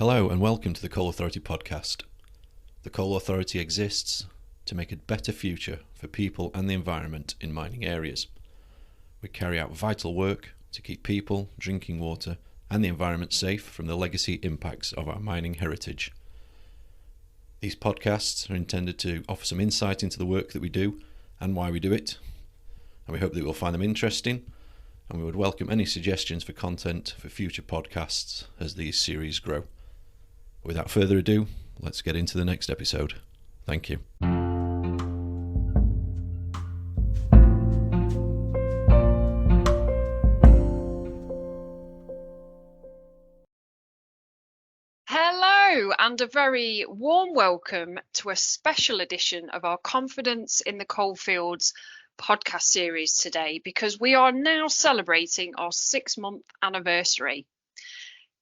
Hello and welcome to the Coal Authority podcast. The Coal Authority exists to make a better future for people and the environment in mining areas. We carry out vital work to keep people, drinking water and the environment safe from the legacy impacts of our mining heritage. These podcasts are intended to offer some insight into the work that we do and why we do it, and we hope that you will find them interesting, and we would welcome any suggestions for content for future podcasts as these series grow. Without further ado, let's get into the next episode. Thank you. Hello, and a very warm welcome to a special edition of our Confidence in the Coalfields podcast series today, because we are now celebrating our 6-month anniversary.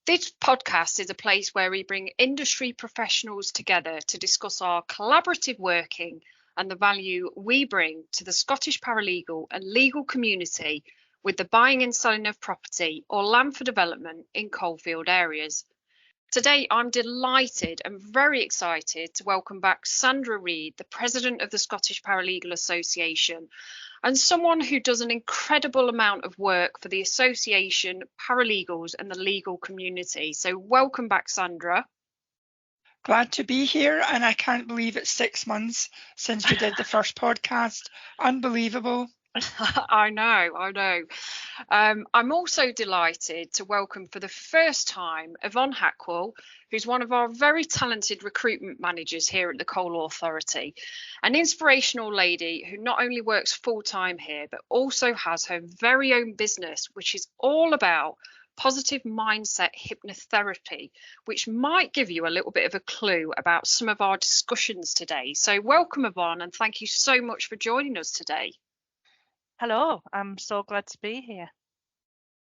This podcast is a place where we bring industry professionals together to discuss our collaborative working and the value we bring to the Scottish paralegal and legal community with the buying and selling of property or land for development in coalfield areas. Today, I'm delighted and very excited to welcome back Sandra Reid, the President of the Scottish Paralegal Association, and someone who does an incredible amount of work for the association, paralegals and the legal community. So welcome back, Sandra. Glad to be here, and I can't believe it's 6 months since we did the first podcast. Unbelievable. I know. I'm also delighted to welcome for the first time Yvonne Hackwell, who's one of our very talented recruitment managers here at the Coal Authority, an inspirational lady who not only works full-time here, but also has her very own business, which is all about positive mindset hypnotherapy, which might give you a little bit of a clue about some of our discussions today. So welcome, Yvonne, and thank you so much for joining us today. Hello, I'm so glad to be here.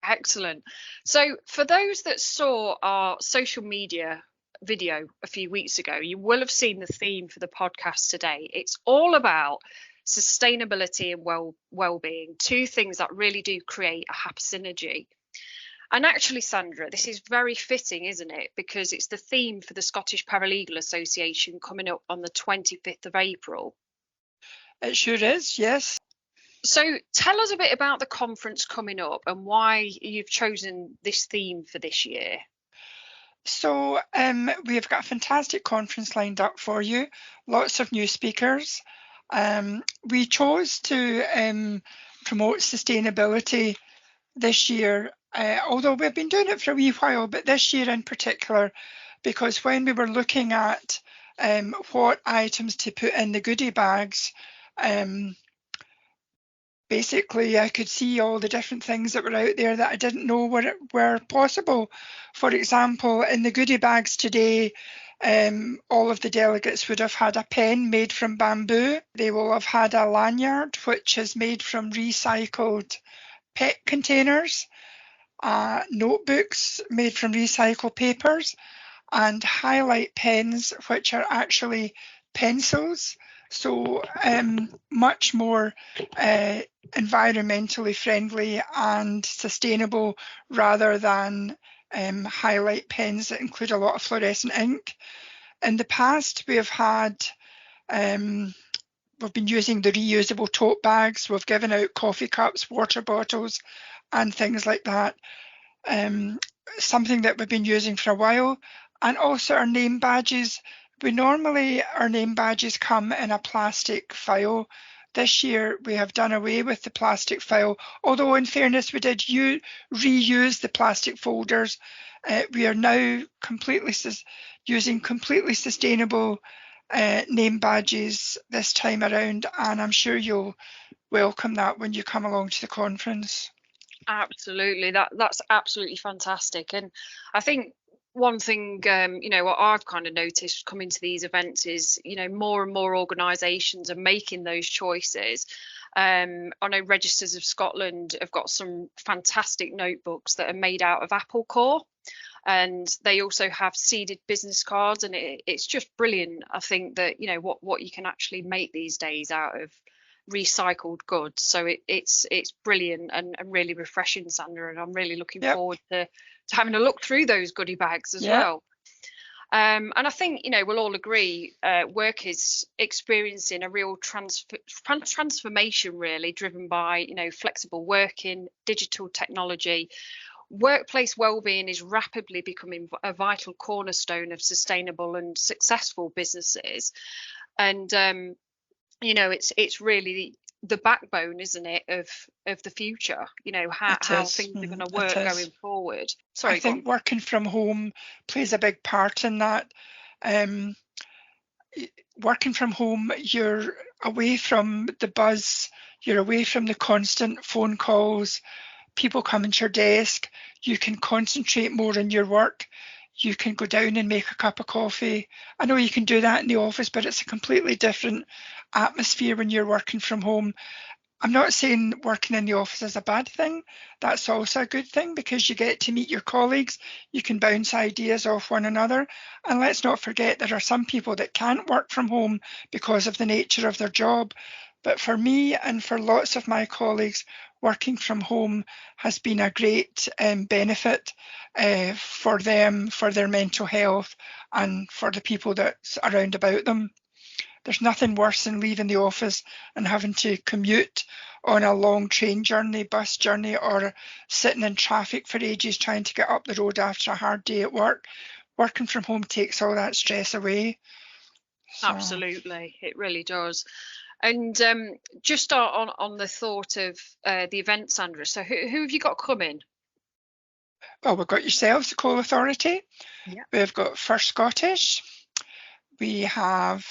Excellent. So for those that saw our social media video a few weeks ago, you will have seen the theme for the podcast today. It's all about sustainability and well-being, two things that really do create a happy synergy. And actually, Sandra, this is very fitting, isn't it? Because it's the theme for the Scottish Paralegal Association coming up on the 25th of April. It sure is, yes. So tell us a bit about the conference coming up and why you've chosen this theme for this year. So we've got a fantastic conference lined up for you, lots of new speakers. We chose to promote sustainability this year, although we've been doing it for a wee while, but this year in particular, because when we were looking at what items to put in the goodie bags, basically, I could see all the different things that were out there that I didn't know were possible. For example, in the goodie bags today, all of the delegates would have had a pen made from bamboo. They will have had a lanyard, which is made from recycled PET containers, notebooks made from recycled papers, and highlight pens, which are actually pencils. So much more environmentally friendly and sustainable rather than highlight pens that include a lot of fluorescent ink. In the past, we have had, we've been using the reusable tote bags. We've given out coffee cups, water bottles, and things like that. Something that we've been using for a while. And also our name badges. Our name badges come in a plastic file. This year we have done away with the plastic file, although in fairness we did reuse the plastic folders. We are now using completely sustainable name badges this time around, and I'm sure you'll welcome that when you come along to the conference. Absolutely, that's absolutely fantastic. And I think one thing, what I've kind of noticed coming to these events is, more and more organisations are making those choices. I know Registers of Scotland have got some fantastic notebooks that are made out of apple core, and they also have seeded business cards, and it's just brilliant. I think that, what you can actually make these days out of recycled goods. So it's brilliant and really refreshing, Sandra, and I'm really looking forward to having a look through those goodie bags as well. And I think, we'll all agree work is experiencing a real transformation, really, driven by, flexible working, digital technology. Workplace wellbeing is rapidly becoming a vital cornerstone of sustainable and successful businesses. And, it's really the backbone, isn't it, of the future, how things are going to work going forward. Sorry, I think working from home plays a big part in that. Working from home, you're away from the buzz, you're away from the constant phone calls, people coming to your desk, you can concentrate more on your work. You can go down and make a cup of coffee. I know you can do that in the office, but it's a completely different atmosphere when you're working from home. I'm not saying working in the office is a bad thing. That's also a good thing because you get to meet your colleagues. You can bounce ideas off one another. And let's not forget there are some people that can't work from home because of the nature of their job. But for me and for lots of my colleagues, working from home has been a great benefit for them, for their mental health, and for the people that's around about them. There's nothing worse than leaving the office and having to commute on a long train journey, bus journey, or sitting in traffic for ages trying to get up the road after a hard day at work. Working from home takes all that stress away. So. Absolutely, it really does. And just on the thought of the event, Sandra, so who have you got coming? Well, we've got yourselves, the Coal Authority. Yeah. We've got First Scottish. We have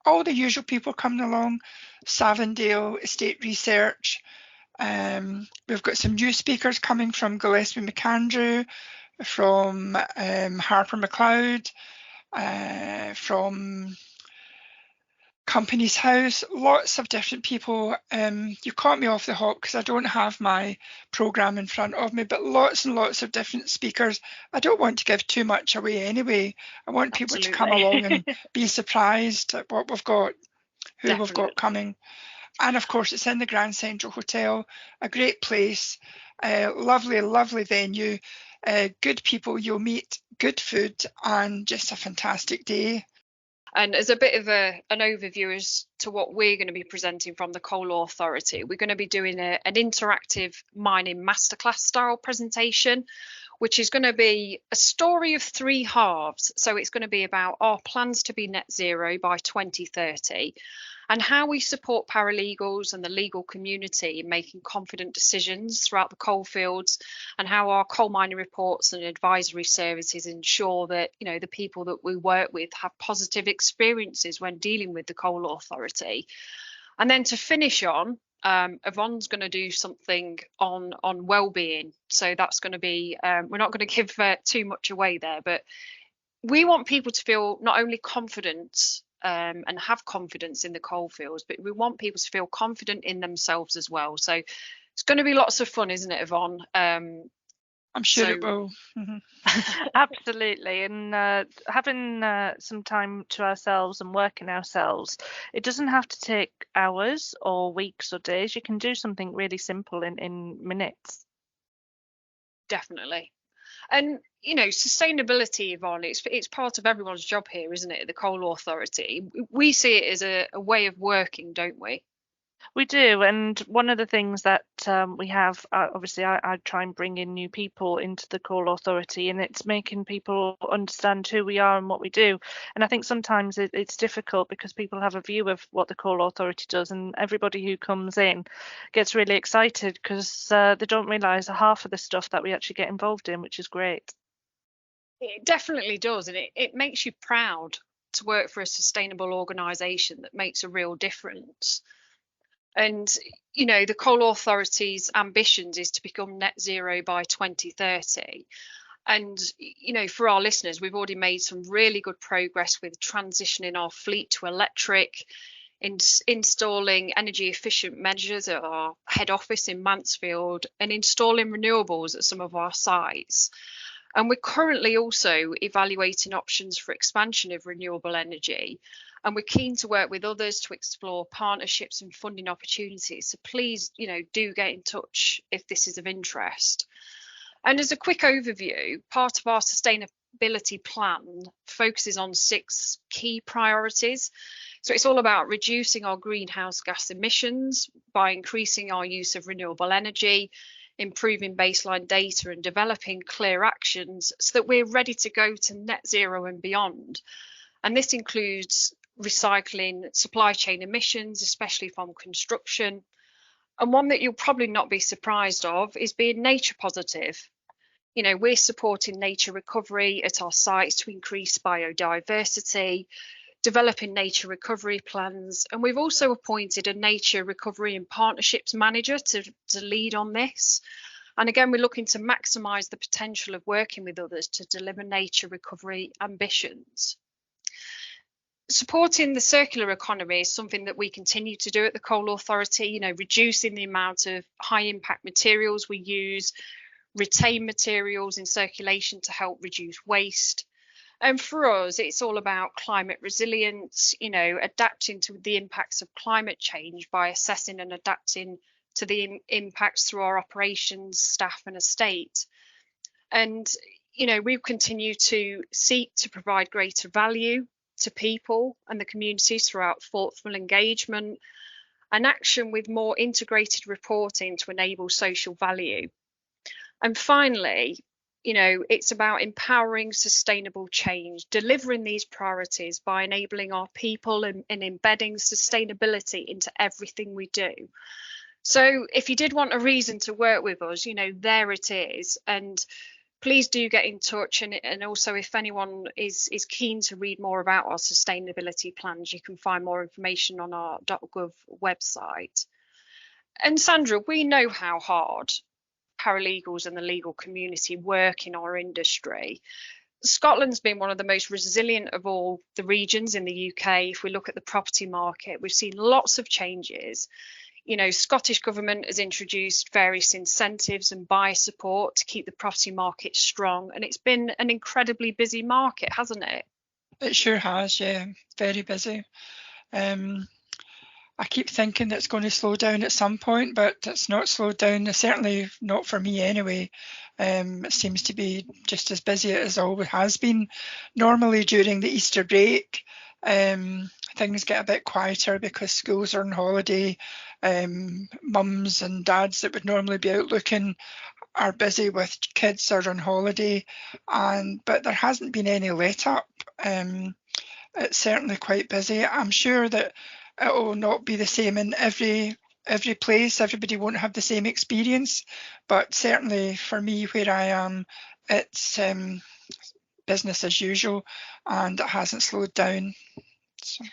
all the usual people coming along, Savendale Estate Research. We've got some new speakers coming from Gillespie McAndrew, from Harper McLeod, from Company's House, lots of different people. You caught me off the hop because I don't have my programme in front of me, but lots and lots of different speakers. I don't want to give too much away anyway. I want people to come along and be surprised at what we've got, who we've got coming. And of course, it's in the Grand Central Hotel, a great place, lovely, lovely venue, good people you'll meet, good food, and just a fantastic day. And as a bit of an overview as to what we're going to be presenting from the Coal Authority, we're going to be doing an interactive mining masterclass style presentation, which is going to be a story of three halves. So it's going to be about our plans to be net zero by 2030 and how we support paralegals and the legal community in making confident decisions throughout the coalfields, and how our coal mining reports and advisory services ensure that the people that we work with have positive experiences when dealing with the Coal Authority. And then to finish on, Yvonne's going to do something on wellbeing. So that's going to be, we're not going to give too much away there, but we want people to feel not only confident and have confidence in the coalfields, but we want people to feel confident in themselves as well. So it's going to be lots of fun, isn't it, Yvonne? I'm sure it will. Mm-hmm. Absolutely. And having some time to ourselves and working ourselves, it doesn't have to take hours or weeks or days. You can do something really simple in minutes. Definitely. And sustainability, Yvonne, it's part of everyone's job here, isn't it? The Coal Authority. We see it as a way of working, don't we? We do, and one of the things that we have, obviously, I try and bring in new people into the Coal Authority, and it's making people understand who we are and what we do. And I think sometimes it's difficult because people have a view of what the Coal Authority does, and everybody who comes in gets really excited because they don't realise half of the stuff that we actually get involved in, which is great. It definitely does, and it makes you proud to work for a sustainable organisation that makes a real difference. And, the Coal Authority's ambitions is to become net zero by 2030. And, for our listeners, we've already made some really good progress with transitioning our fleet to electric, installing energy efficient measures at our head office in Mansfield, and installing renewables at some of our sites. And we're currently also evaluating options for expansion of renewable energy. And we're keen to work with others to explore partnerships and funding opportunities. So please, do get in touch if this is of interest. And as a quick overview, part of our sustainability plan focuses on 6 key priorities. So it's all about reducing our greenhouse gas emissions by increasing our use of renewable energy, improving baseline data and developing clear actions so that we're ready to go to net zero and beyond. And this includes recycling supply chain emissions, especially from construction. And one that you'll probably not be surprised of is being nature positive. You know, we're supporting nature recovery at our sites to increase biodiversity, developing nature recovery plans, and we've also appointed a nature recovery and partnerships manager to lead on this. And again, we're looking to maximise the potential of working with others to deliver nature recovery ambitions. Supporting the circular economy is something that we continue to do at the Coal Authority, you know, reducing the amount of high impact materials we use, retain materials in circulation to help reduce waste. And for us, it's all about climate resilience, you know, adapting to the impacts of climate change by assessing and adapting to the impacts through our operations, staff and estate. And, you know, we continue to seek to provide greater value to people and the communities throughout thoughtful engagement and action with more integrated reporting to enable social value. And finally, you know, it's about empowering sustainable change, delivering these priorities by enabling our people and embedding sustainability into everything we do. So if you did want a reason to work with us, you know, there it is. And please do get in touch. And also, if anyone is keen to read more about our sustainability plans, you can find more information on our .gov website. And Sandra, we know how hard paralegals and the legal community work in our industry. Scotland's been one of the most resilient of all the regions in the UK. If we look at the property market, we've seen lots of changes. You know, Scottish Government has introduced various incentives and buyer support to keep the property market strong. And it's been an incredibly busy market, hasn't it? It sure has, yeah, very busy. I keep thinking it's going to slow down at some point, but it's not slowed down, certainly not for me anyway. It seems to be just as busy as it always has been. Normally during the Easter break, things get a bit quieter because schools are on holiday. Mums and dads that would normally be out looking are busy with kids are on holiday, but there hasn't been any let up. It's certainly quite busy. I'm sure that it will not be the same in every place. Everybody won't have the same experience, but certainly for me where I am, it's business as usual, and it hasn't slowed down. So.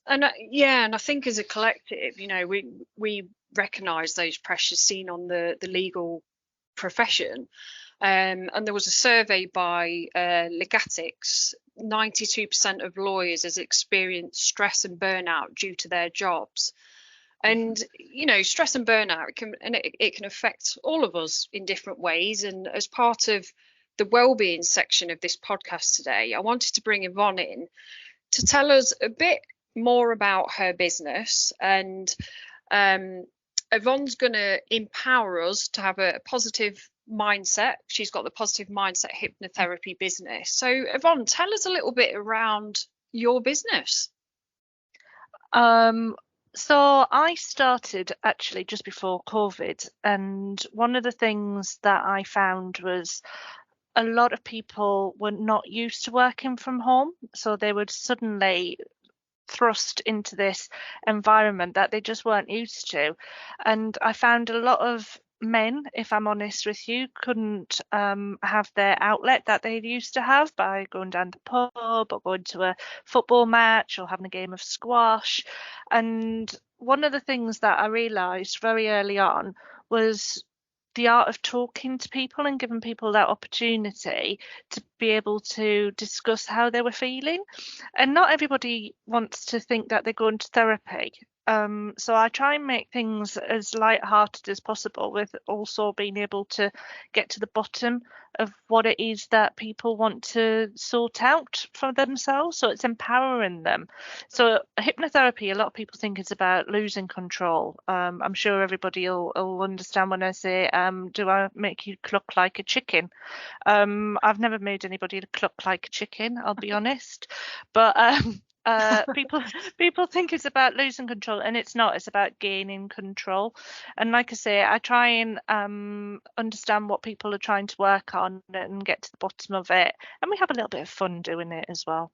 And and I think as a collective, you know, we recognise those pressures seen on the legal profession. And there was a survey by Legatics. 92% of lawyers has experienced stress and burnout due to their jobs. And you know, stress and burnout it can affect all of us in different ways. And as part of the wellbeing section of this podcast today, I wanted to bring Yvonne in to tell us a bit more about her business. And Yvonne's going to empower us to have a positive mindset. She's got the positive mindset hypnotherapy business. So Yvonne, tell us a little bit around your business. So I started actually just before COVID, and one of the things that I found was a lot of people were not used to working from home, so they would suddenly thrust into this environment that they just weren't used to. And I found a lot of men, if I'm honest with you, couldn't have their outlet that they used to have by going down the pub or going to a football match or having a game of squash. And one of the things that I realised very early on was the art of talking to people and giving people that opportunity to be able to discuss how they were feeling. And not everybody wants to think that they're going to therapy. So I try and make things as light-hearted as possible, with also being able to get to the bottom of what it is that people want to sort out for themselves. So it's empowering them. So hypnotherapy, a lot of people think it's about losing control. I'm sure everybody will understand when I say, do I make you cluck like a chicken? I've never made anybody cluck like a chicken, I'll be honest. But people think it's about losing control, and it's not. It's about gaining control. And like I say, I try and understand what people are trying to work on and get to the bottom of it, and we have a little bit of fun doing it as well.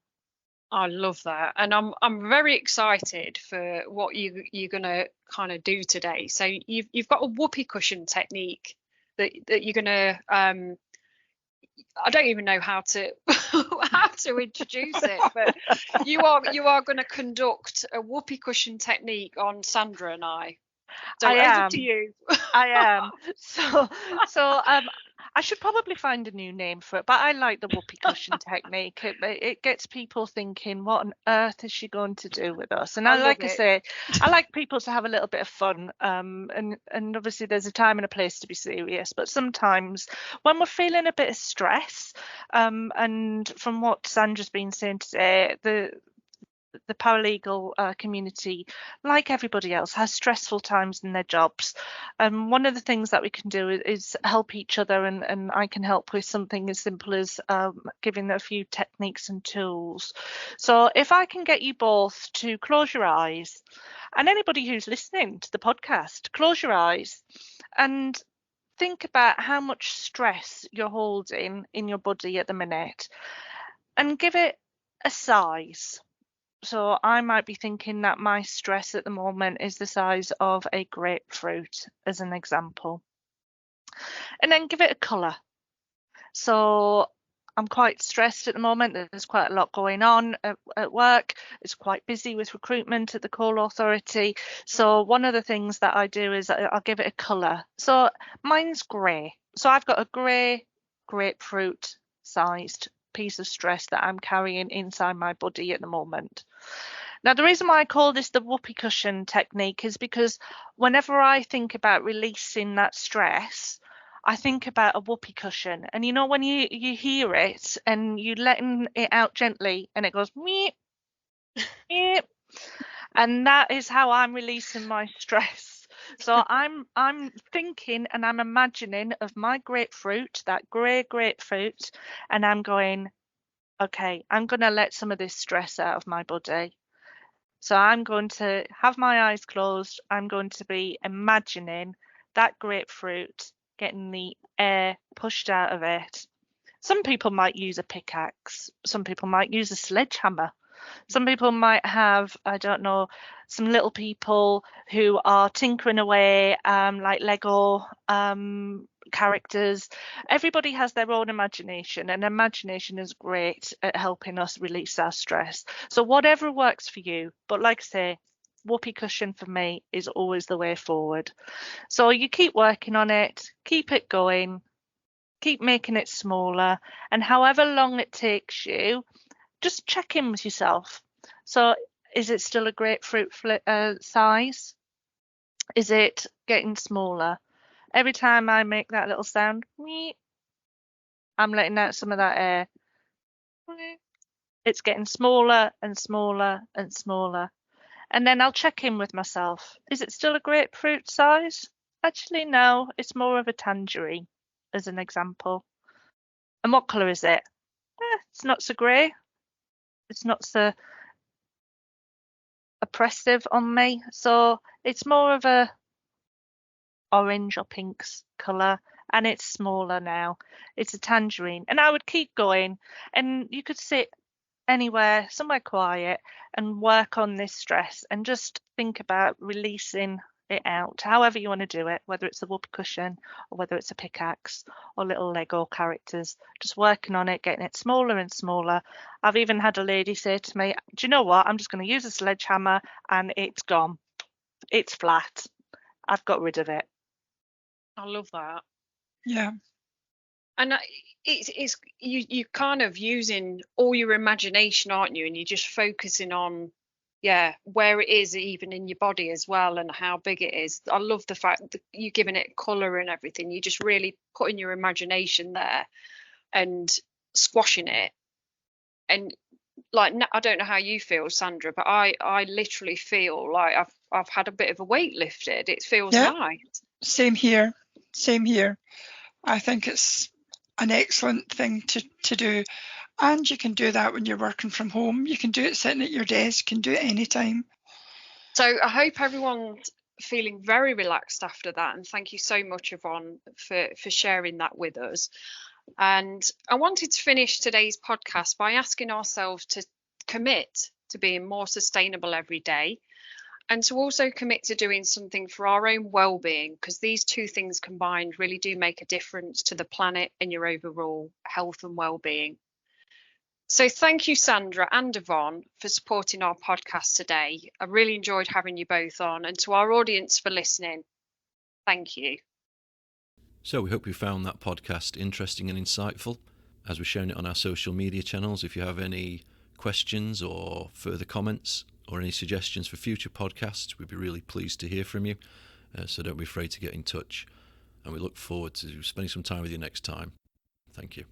I love that, and I'm very excited for what you're gonna kind of do today. So you've got a whoopee cushion technique that you're gonna I don't even know how to how to introduce it, but you are going to conduct a whoopee cushion technique on Sandra and I. So over to you. I am. So I should probably find a new name for it, but I like the whoopee cushion technique. It gets people thinking, what on earth is she going to do with us? And I say, I like people to have a little bit of fun. And obviously there's a time and a place to be serious, but sometimes when we're feeling a bit of stress, and from what Sandra's been saying today, the paralegal community, like everybody else, has stressful times in their jobs. One of the things that we can do is help each other, and I can help with something as simple as giving a few techniques and tools. So if I can get you both to close your eyes, and anybody who's listening to the podcast, close your eyes and think about how much stress you're holding in your body at the minute, and give it a size. So I might be thinking that my stress at the moment is the size of a grapefruit, as an example. And then give it a colour. So I'm quite stressed at the moment. There's quite a lot going on at work. It's quite busy with recruitment at the Coal Authority. So one of the things that I do is I'll give it a colour. So mine's grey. So I've got a grey grapefruit sized piece of stress that I'm carrying inside my body at the moment. Now, the reason why I call this the whoopee cushion technique is because whenever I think about releasing that stress, I think about a whoopee cushion. And you know, when you hear it and you're letting it out gently and it goes meep, meep, and that is how I'm releasing my stress. So I'm thinking and I'm imagining of my grapefruit, that grey grapefruit, and I'm going, okay, I'm going to let some of this stress out of my body. So I'm going to have my eyes closed. I'm going to be imagining that grapefruit getting the air pushed out of it. Some people might use a pickaxe. Some people might use a sledgehammer. Some people might have, I don't know, some little people who are tinkering away, like Lego characters. Everybody has their own imagination, and imagination is great at helping us release our stress. So whatever works for you, but like I say, whoopee cushion for me is always the way forward. So you keep working on it, keep it going, keep making it smaller, and however long it takes you, just check in with yourself. So is it still a grapefruit size? Is it getting smaller? Every time I make that little sound, I'm letting out some of that air. It's getting smaller and smaller and smaller. And then I'll check in with myself. Is it still a grapefruit size? Actually, no, it's more of a tangerine, as an example. And what colour is it? It's not so grey. It's not so oppressive on me. So it's more of a orange or pink colour, and it's smaller now. It's a tangerine. And I would keep going, and you could sit anywhere, somewhere quiet, and work on this stress and just think about releasing it out, however you want to do it, whether it's a whoopee cushion or whether it's a pickaxe or little Lego characters, just working on it, getting it smaller and smaller. I've even had a lady say to me, do you know what, I'm just going to use a sledgehammer and it's gone. It's flat. I've got rid of it. I love that. Yeah. And it's you kind of using all your imagination, aren't you? And you're just focusing on where it is even in your body as well, and how big it is. I love the fact that you're giving it colour and everything. You just really putting your imagination there and squashing it. And like, I don't know how you feel, Sandra, but I literally feel like I've had a bit of a weight lifted. It feels nice. Same here. I think it's an excellent thing to do. And you can do that when you're working from home. You can do it sitting at your desk. You can do it anytime. So I hope everyone's feeling very relaxed after that. And thank you so much, Yvonne, for sharing that with us. And I wanted to finish today's podcast by asking ourselves to commit to being more sustainable every day, and to also commit to doing something for our own well-being, because these two things combined really do make a difference to the planet and your overall health and well-being. So thank you, Sandra and Yvonne, for supporting our podcast today. I really enjoyed having you both on, and to our audience for listening, thank you. So we hope you found that podcast interesting and insightful, as we're showing it on our social media channels. If you have any questions or further comments or any suggestions for future podcasts, we'd be really pleased to hear from you. So don't be afraid to get in touch. And we look forward to spending some time with you next time. Thank you.